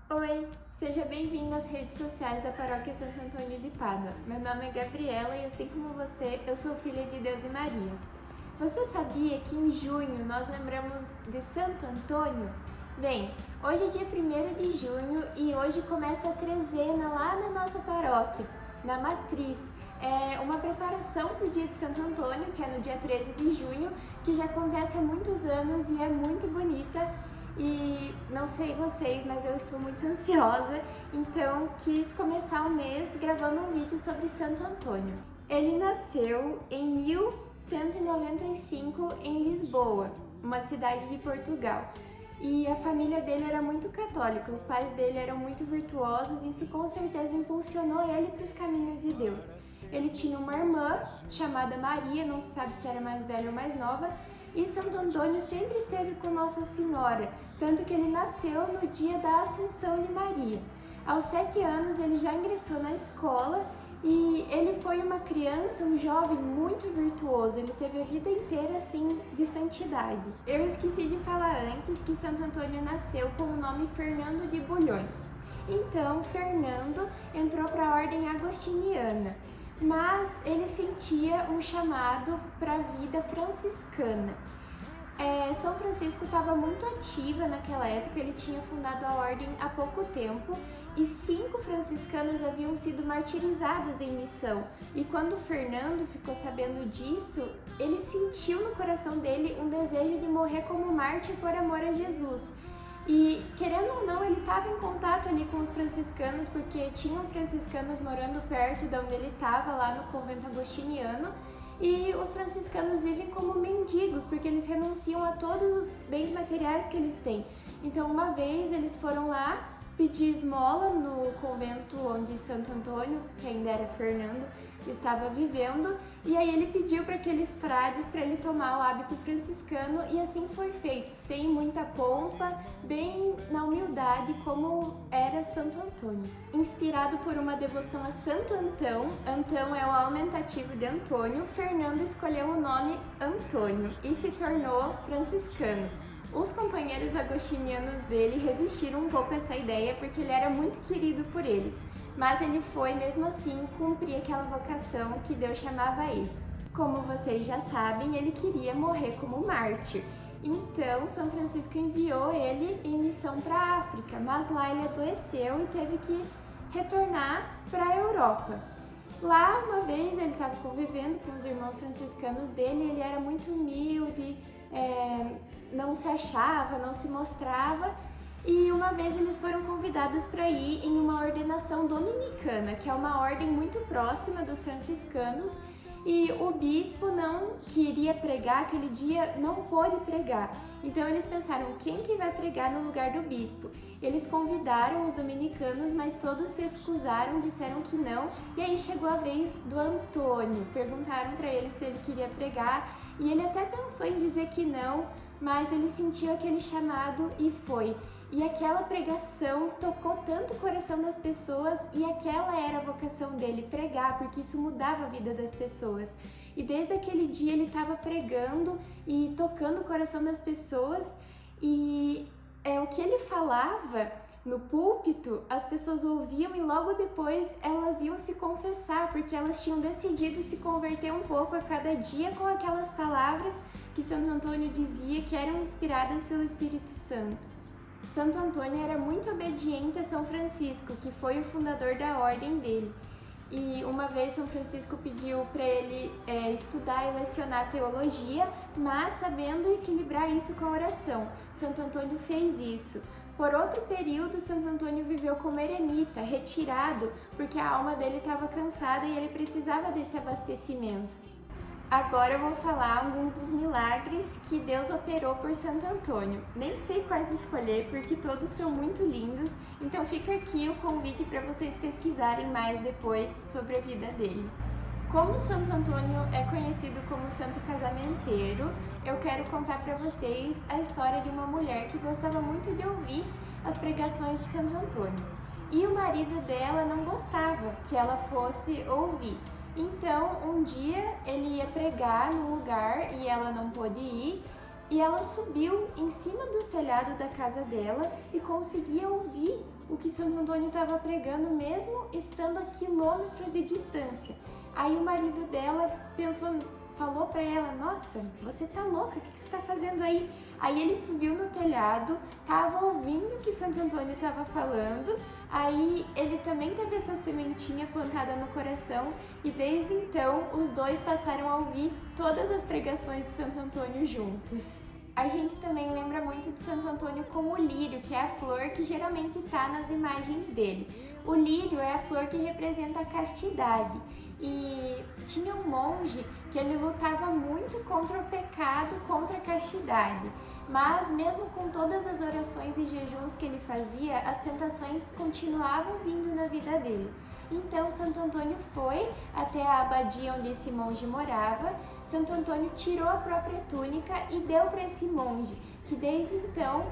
Oi, seja bem-vindo às redes sociais da Paróquia Santo Antônio de Pádua. Meu nome é Gabriela e assim como você, eu sou filha de Deus e Maria. Você sabia que em junho nós lembramos de Santo Antônio? Bem, hoje é dia 1º de junho e hoje começa a trezena lá na nossa paróquia, na Matriz. É uma preparação para o dia de Santo Antônio, que é no dia 13 de junho, que já acontece há muitos anos e é muito bonita. E não sei vocês, mas eu estou muito ansiosa, então quis começar o mês gravando um vídeo sobre Santo Antônio. Ele nasceu em 1195 em Lisboa, uma cidade de Portugal. E a família dele era muito católica, os pais dele eram muito virtuosos e isso com certeza impulsionou ele para os caminhos de Deus. Ele tinha uma irmã chamada Maria, não se sabe se era mais velha ou mais nova, e Santo Antônio sempre esteve com Nossa Senhora, tanto que ele nasceu no dia da Assunção de Maria. Aos 7 anos ele já ingressou na escola e ele foi uma criança, um jovem muito virtuoso, ele teve a vida inteira assim de santidade. Eu esqueci de falar antes que Santo Antônio nasceu com o nome Fernando de Bulhões. Então, Fernando entrou para a ordem agostiniana, mas ele sentia um chamado para a vida franciscana. São Francisco estava muito ativa naquela época, ele tinha fundado a ordem há pouco tempo e 5 franciscanos haviam sido martirizados em missão. E quando Fernando ficou sabendo disso, ele sentiu no coração dele um desejo de morrer como mártir por amor a Jesus. E, querendo ou não, ele estava em contato ali com os franciscanos, porque tinham franciscanos morando perto de onde ele estava, lá no convento agostiniano, e os franciscanos vivem como mendigos, porque eles renunciam a todos os bens materiais que eles têm. Então, uma vez eles foram lá pedir esmola no convento onde Santo Antônio, que ainda era Fernando, estava vivendo, e aí ele pediu para aqueles frades para ele tomar o hábito franciscano e assim foi feito, sem muita pompa, bem na humildade como era Santo Antônio. Inspirado por uma devoção a Santo Antão, Antão é o aumentativo de Antônio, Fernando escolheu o nome Antônio e se tornou franciscano. Os companheiros agostinianos dele resistiram um pouco a essa ideia porque ele era muito querido por eles, mas ele foi mesmo assim cumprir aquela vocação que Deus chamava ele. Como vocês já sabem, ele queria morrer como mártir, então São Francisco enviou ele em missão para a África, mas lá ele adoeceu e teve que retornar para a Europa. Lá, uma vez, ele estava convivendo com os irmãos franciscanos dele, ele era muito humilde, não se achava, não se mostrava, e uma vez eles foram convidados para ir em uma ordenação dominicana, que é uma ordem muito próxima dos franciscanos, e o bispo não queria pregar, aquele dia não pôde pregar. Então eles pensaram, quem que vai pregar no lugar do bispo? Eles convidaram os dominicanos, mas todos se excusaram, disseram que não, e aí chegou a vez do Antônio. Perguntaram para ele se ele queria pregar, e ele até pensou em dizer que não, mas ele sentiu aquele chamado e foi. E aquela pregação tocou tanto o coração das pessoas e aquela era a vocação dele, pregar, porque isso mudava a vida das pessoas. E desde aquele dia ele estava pregando e tocando o coração das pessoas e o que ele falava no púlpito, as pessoas ouviam e logo depois elas iam se confessar, porque elas tinham decidido se converter um pouco a cada dia com aquelas palavras que Santo Antônio dizia que eram inspiradas pelo Espírito Santo. Santo Antônio era muito obediente a São Francisco, que foi o fundador da ordem dele. E uma vez São Francisco pediu para ele estudar e lecionar teologia, mas sabendo equilibrar isso com a oração. Santo Antônio fez isso. Por outro período, Santo Antônio viveu como eremita, retirado, porque a alma dele estava cansada e ele precisava desse abastecimento. Agora eu vou falar alguns dos milagres que Deus operou por Santo Antônio. Nem sei quais escolher porque todos são muito lindos, então fica aqui o convite para vocês pesquisarem mais depois sobre a vida dele. Como Santo Antônio é conhecido como santo casamenteiro, eu quero contar para vocês a história de uma mulher que gostava muito de ouvir as pregações de Santo Antônio. E o marido dela não gostava que ela fosse ouvir. Então, um dia ele ia pregar num lugar e ela não pôde ir, e ela subiu em cima do telhado da casa dela e conseguia ouvir o que que Santo Antônio estava pregando mesmo estando a quilômetros de distância. Aí o marido dela falou para ela: nossa, você tá louca, o que você tá fazendo aí? Aí ele subiu no telhado, tava ouvindo o que Santo Antônio estava falando, aí ele também teve essa sementinha plantada no coração e desde então os dois passaram a ouvir todas as pregações de Santo Antônio juntos. A gente também lembra muito de Santo Antônio com o lírio, que é a flor que geralmente está nas imagens dele. O lírio é a flor que representa a castidade. E tinha um monge que ele lutava muito contra o pecado, contra a castidade. Mas mesmo com todas as orações e jejuns que ele fazia, as tentações continuavam vindo na vida dele. Então Santo Antônio foi até a abadia onde esse monge morava. Santo Antônio tirou a própria túnica e deu para esse monge, que desde então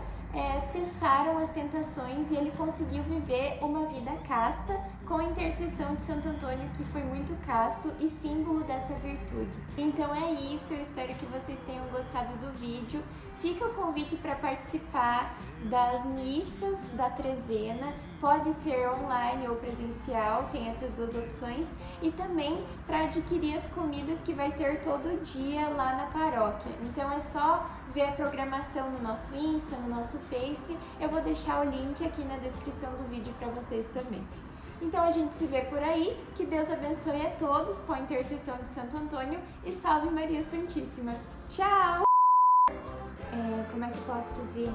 cessaram as tentações e ele conseguiu viver uma vida casta com a intercessão de Santo Antônio, que foi muito casto e símbolo dessa virtude. Então é isso, eu espero que vocês tenham gostado do vídeo. Fica o convite para participar das missas da trezena, pode ser online ou presencial, tem essas duas opções, e também para adquirir as comidas que vai ter todo dia lá na paróquia. Então é só ver a programação no nosso Insta, no nosso Face, eu vou deixar o link aqui na descrição do vídeo para vocês também. Então a gente se vê por aí, que Deus abençoe a todos com a intercessão de Santo Antônio e salve Maria Santíssima. Tchau! Como é que eu posso dizer?